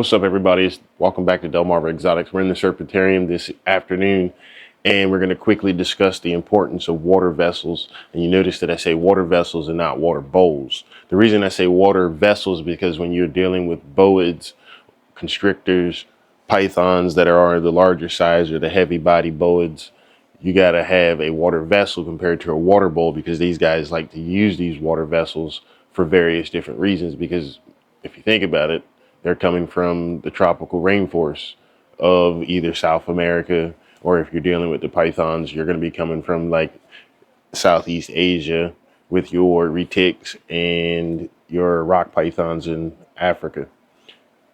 What's up, everybody? Welcome back to Delmarva Exotics. We're in the Serpentarium this afternoon, and we're going to quickly discuss the importance of water vessels. And you notice that I say water vessels and not water bowls. The reason I say water vessels is because when you're dealing with boids, constrictors, pythons that are the larger size or the heavy body boids, you got to have a water vessel compared to a water bowl, because these guys like to use these water vessels for various different reasons. Because if you think about it, they're coming from the tropical rainforests of either South America, or if you're dealing with the pythons, you're going to be coming from like Southeast Asia with your retics and your rock pythons in Africa.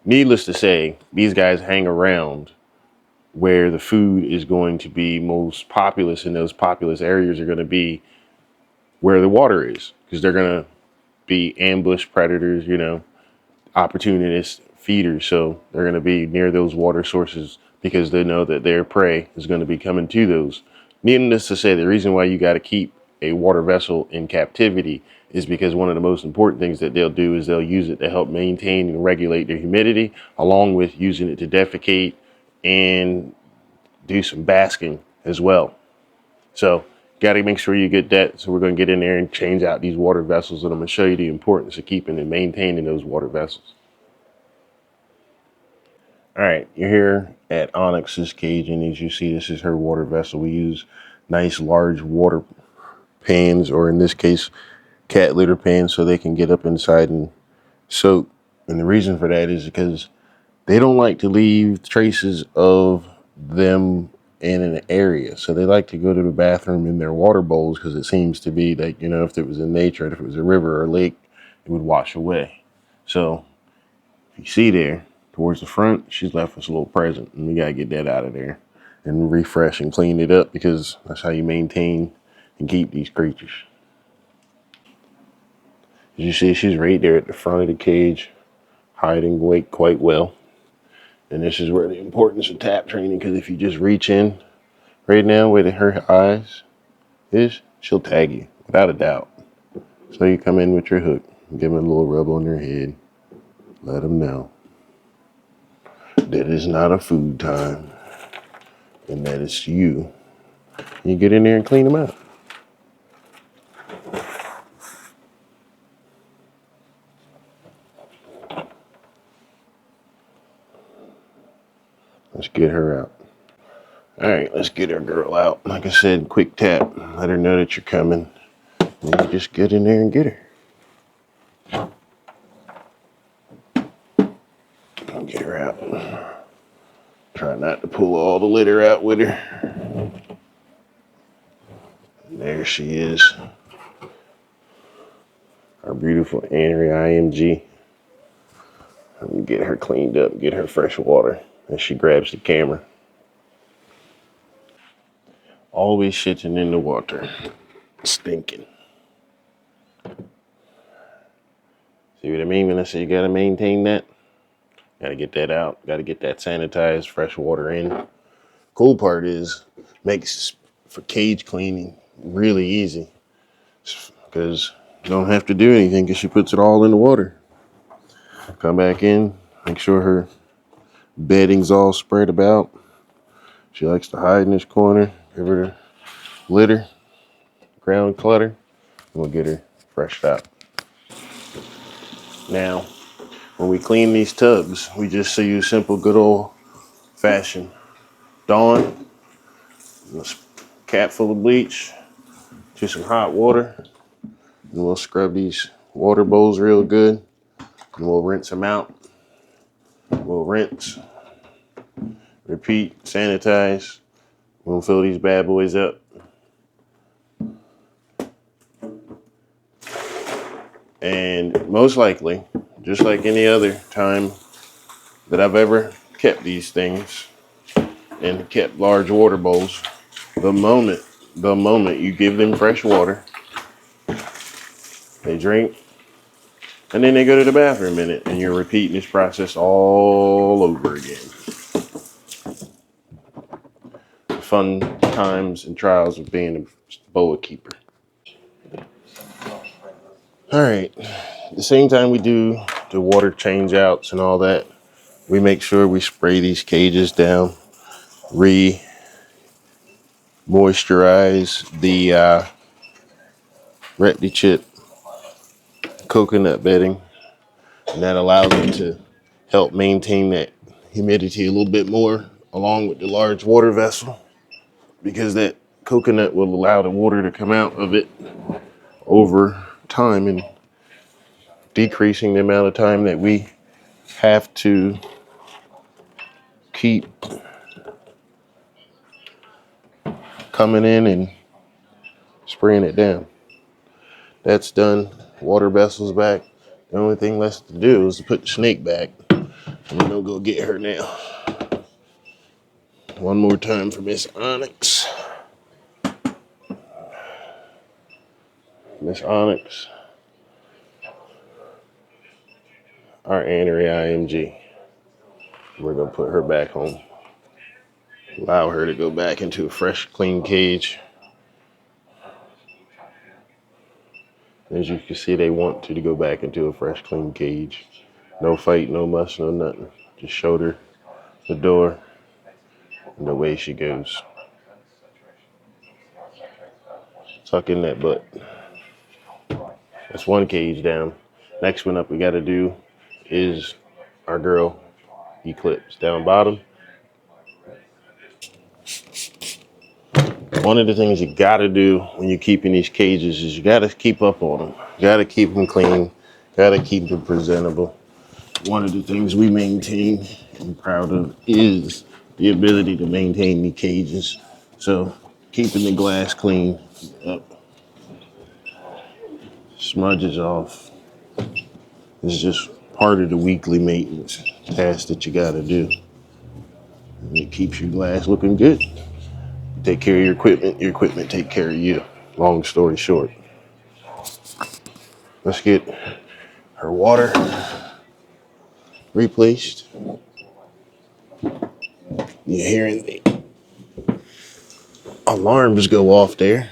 Needless to say, these guys hang around where the food is going to be most populous, and those populous areas are going to be where the water is, because they're going to be ambush predators, opportunist feeders. So they're going to be near those water sources because they know that their prey is going to be coming to those. Needless to say, the reason why you got to keep a water vessel in captivity is because one of the most important things that they'll do is they'll use it to help maintain and regulate their humidity, along with using it to defecate and do some basking as well. So got to make sure you get that. So we're going to get in there and change out these water vessels, and I'm going to show you the importance of keeping and maintaining those water vessels. All right, you're here at Onyx's cage, and as you see, this is her water vessel. We use nice large water pans, or in this case, cat litter pans, so they can get up inside and soak. And the reason for that is because they don't like to leave traces of them in an area. So they like to go to the bathroom in their water bowls, because it seems to be like, if it was in nature, if it was a river or a lake, it would wash away. So if you see there towards the front, she's left us a little present, and we got to get that out of there and refresh and clean it up, because that's how you maintain and keep these creatures. As you see, she's right there at the front of the cage, hiding away quite well. And this is where the importance of tap training, because if you just reach in right now where her eyes is, she'll tag you without a doubt. So you come in with your hook, give them a little rub on their head, let them know that it's not a food time and that it's you. You get in there and clean them out. Let's get her out. All right, let's get our girl out. Like I said, quick tap, let her know that you're coming. And you just get in there and get her. I'll get her out. Try not to pull all the litter out with her. And there she is. Our beautiful Anery IMG. I'm gonna get her cleaned up, get her fresh water as she grabs the camera. Always shitting in the water, stinking. See what I mean when I say you gotta maintain that? Gotta get that out, gotta get that sanitized, fresh water in. Cool part is, makes for cage cleaning really easy, because you don't have to do anything, because she puts it all in the water. Come back in, make sure her bedding's all spread about. She likes to hide in this corner. Give her the litter, ground clutter, and we'll get her freshed out. Now, when we clean these tubs, we just use simple, good old fashioned Dawn, a cap full of bleach, to some hot water, and we'll scrub these water bowls real good, and we'll rinse them out. We'll rinse, repeat, sanitize. We'll fill these bad boys up. And most likely, just like any other time that I've ever kept these things and kept large water bowls, the moment you give them fresh water, they drink, and then they go to the bathroom in it, and you're repeating this process all over again. The fun times and trials of being a boa keeper. All right, at the same time we do the water change outs and all that, we make sure we spray these cages down, moisturize the Retty Chip coconut bedding, and that allows it to help maintain that humidity a little bit more along with the large water vessel, because that coconut will allow the water to come out of it over time and decreasing the amount of time that we have to keep coming in and spraying it down. That's done. Water vessel's back. The only thing left to do is to put the snake back. I'm gonna go get her now. One more time for Miss Onyx. Miss Onyx, our Anery IMG. We're gonna put her back home. Allow her to go back into a fresh, clean cage. As you can see, they want to go back into a fresh, clean cage. No fight, no muss, no nothing. Just showed her the door and the way she goes. Tuck in that butt. That's one cage down. Next one up we gotta do is our girl, Eclipse. Down bottom. One of the things you gotta do when you're keeping these cages is you gotta keep up on them. You gotta keep them clean. Gotta keep them presentable. One of the things we maintain and proud of is the ability to maintain the cages. So keeping the glass clean up, smudges off. It's just part of the weekly maintenance task that you gotta do. And it keeps your glass looking good. Take care of your equipment take care of you. Long story short. Let's get her water replaced. You're hearing the alarms go off there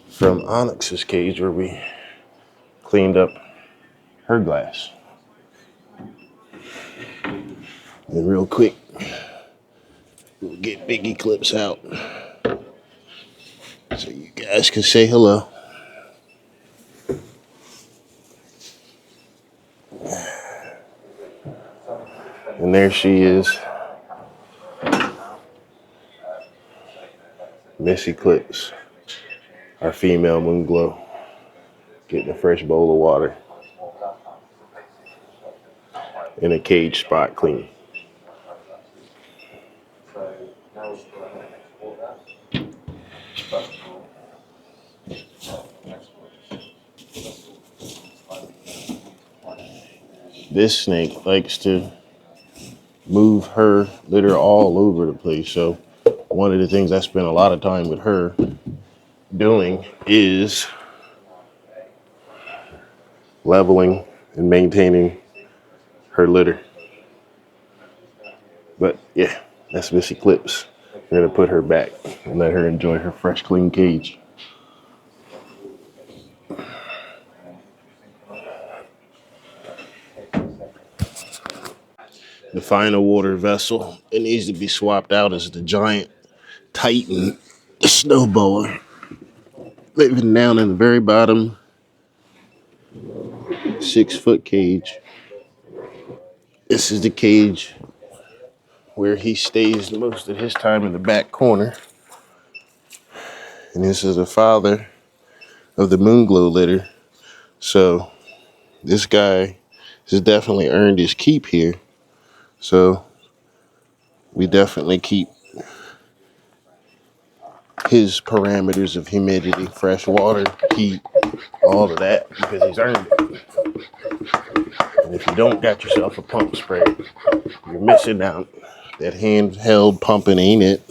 from Onyx's cage where we cleaned up her glass. And real quick, we'll get Big Eclipse out so you guys can say hello. And there she is, Miss Eclipse, our female moon glow, getting a fresh bowl of water in a cage spot clean. This snake likes to move her litter all over the place. So one of the things I spent a lot of time with her doing is leveling and maintaining her litter. But yeah, that's Miss Eclipse. We're gonna put her back and let her enjoy her fresh, clean cage. The final water vessel that needs to be swapped out is the giant Titan snowblower. Living down in the very bottom 6-foot cage. This is the cage where he stays most of his time in the back corner. And this is the father of the Moonglow litter. So this guy has definitely earned his keep here. So we definitely keep his parameters of humidity, fresh water, heat, all of that, because he's earned it. And if you don't got yourself a pump sprayer, you're missing out. That handheld pumping ain't it.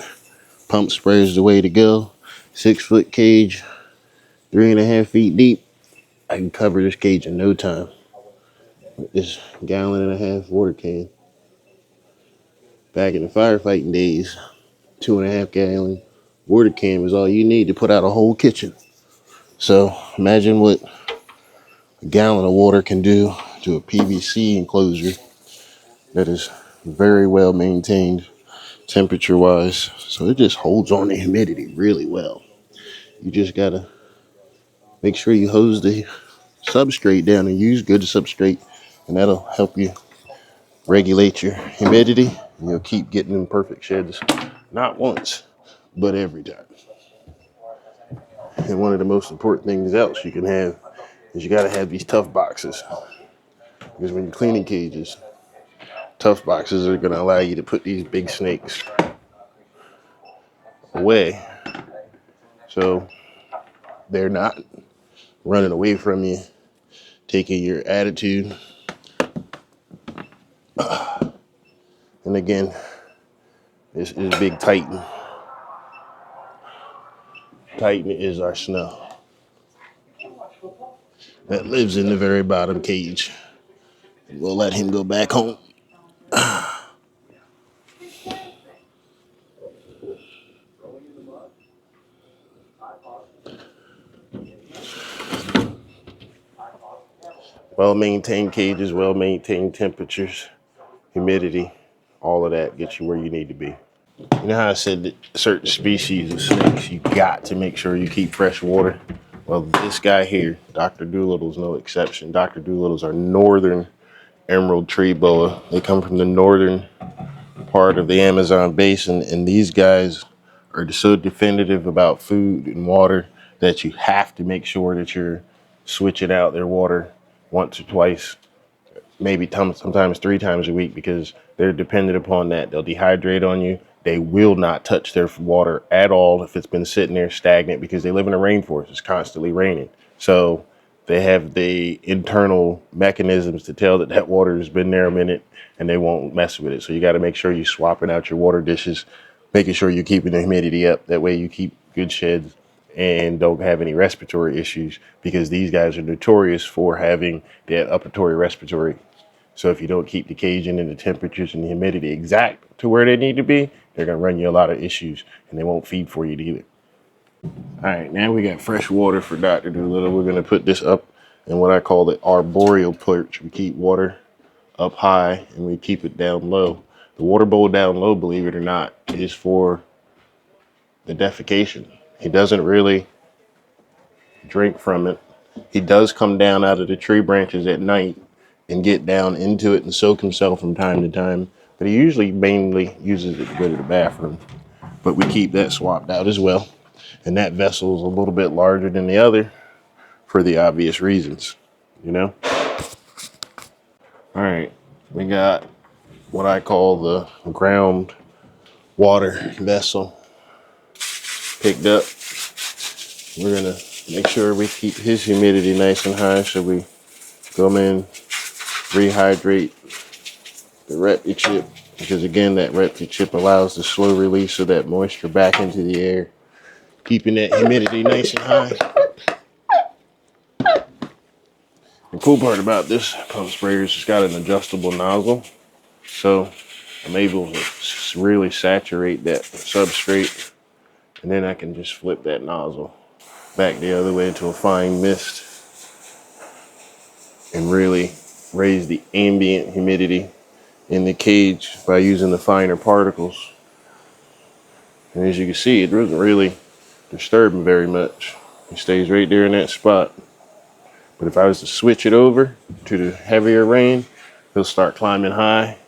Pump sprayer is the way to go. 6-foot cage, 3.5 feet deep. I can cover this cage in no time with this 1.5 gallon water can. Back in the firefighting days, 2.5 gallon water can was all you need to put out a whole kitchen. So imagine what a gallon of water can do to a PVC enclosure that is very well maintained temperature wise. So it just holds on to humidity really well. You just gotta make sure you hose the substrate down and use good substrate, and that'll help you regulate your humidity. You'll keep getting them perfect sheds, not once, but every time. And one of the most important things else you can have is you gotta have these tough boxes. Because when you're cleaning cages, tough boxes are gonna allow you to put these big snakes away. So they're not running away from you, taking your attitude. And again, this is Big Titan. Titan is our snow that lives in the very bottom cage. We'll let him go back home. Well-maintained cages, well-maintained temperatures, humidity, all of that gets you where you need to be. You know how I said that certain species of snakes, you got to make sure you keep fresh water? Well, this guy here, Dr. Doolittle's no exception. Dr. Doolittle's are northern emerald tree boa. They come from the northern part of the Amazon basin, and these guys are so definitive about food and water that you have to make sure that you're switching out their water once or twice, maybe sometimes 3 times a week, because they're dependent upon that. They'll dehydrate on you. They will not touch their water at all if it's been sitting there stagnant, because they live in a rainforest. It's constantly raining. So they have the internal mechanisms to tell that that water has been there a minute, and they won't mess with it. So you got to make sure you're swapping out your water dishes, making sure you're keeping the humidity up. That way you keep good sheds and don't have any respiratory issues, because these guys are notorious for having that upper respiratory. So if you don't keep the cage in and the temperatures and the humidity exact to where they need to be, they're going to run you a lot of issues, and they won't feed for you either. All right, now we got fresh water for Dr. Doolittle. We're going to put this up in what I call the arboreal perch. We keep water up high and we keep it down low. The water bowl down low, believe it or not, is for the defecation. He doesn't really drink from it. He does come down out of the tree branches at night and get down into it and soak himself from time to time, but he usually mainly uses it to go to the bathroom. But we keep that swapped out as well, and that vessel is a little bit larger than the other for the obvious reasons, you know. All right, we got what I call the ground water vessel picked up. We're gonna make sure we keep his humidity nice and high, so we come in, rehydrate the repti chip, because again, that repti chip allows the slow release of that moisture back into the air, keeping that humidity nice and high. The cool part about this pump sprayer is it's got an adjustable nozzle, so I'm able to really saturate that substrate, and then I can just flip that nozzle back the other way into a fine mist and really raise the ambient humidity in the cage by using the finer particles. And as you can see, it doesn't really disturb him very much. He stays right there in that spot. But if I was to switch it over to the heavier rain, he'll start climbing high.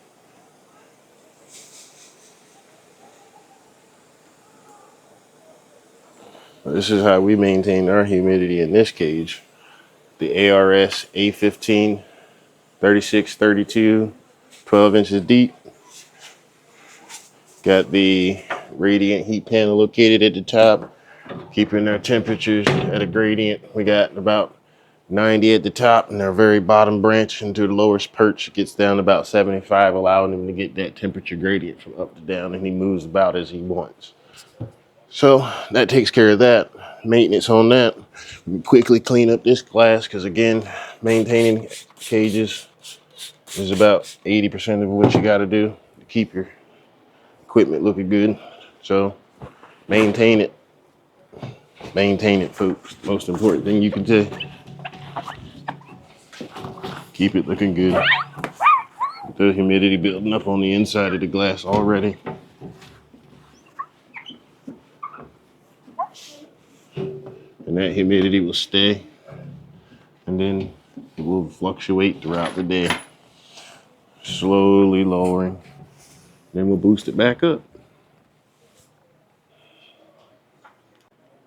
This is how we maintain our humidity in this cage. The ARS A15, 36, 32, 12 inches deep. Got the radiant heat panel located at the top, keeping our temperatures at a gradient. We got about 90 at the top, and our very bottom branch into the lowest perch gets down to about 75, allowing him to get that temperature gradient from up to down, and he moves about as he wants. So that takes care of that. Maintenance on that. We quickly clean up this glass, because again, maintaining cages is about 80% of what you got to do to keep your equipment looking good. So maintain it. Maintain it, folks. Most important thing you can do. Keep it looking good. The humidity building up on the inside of the glass already. And that humidity will stay, and then it will fluctuate throughout the day, slowly lowering. Then we'll boost it back up.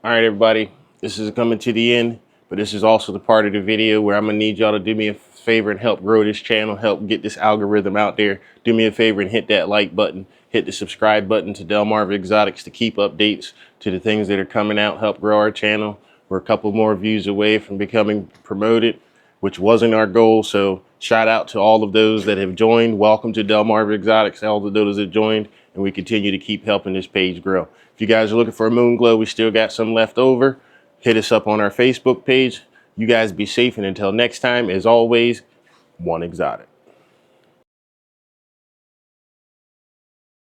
All right, everybody, this is coming to the end, but this is also the part of the video where I'm gonna need y'all to do me a favor and help grow this channel, help get this algorithm out there. Do me a favor and hit that like button, hit the subscribe button to Delmarva Exotics to keep updates to the things that are coming out, help grow our channel. We're a couple more views away from becoming promoted, which wasn't our goal. So shout out to all of those that have joined. Welcome to Delmarva Exotics, all of those that joined, and we continue to keep helping this page grow. If you guys are looking for a moon glow, we still got some left over. Hit us up on our Facebook page. You guys be safe, and until next time, as always, one exotic.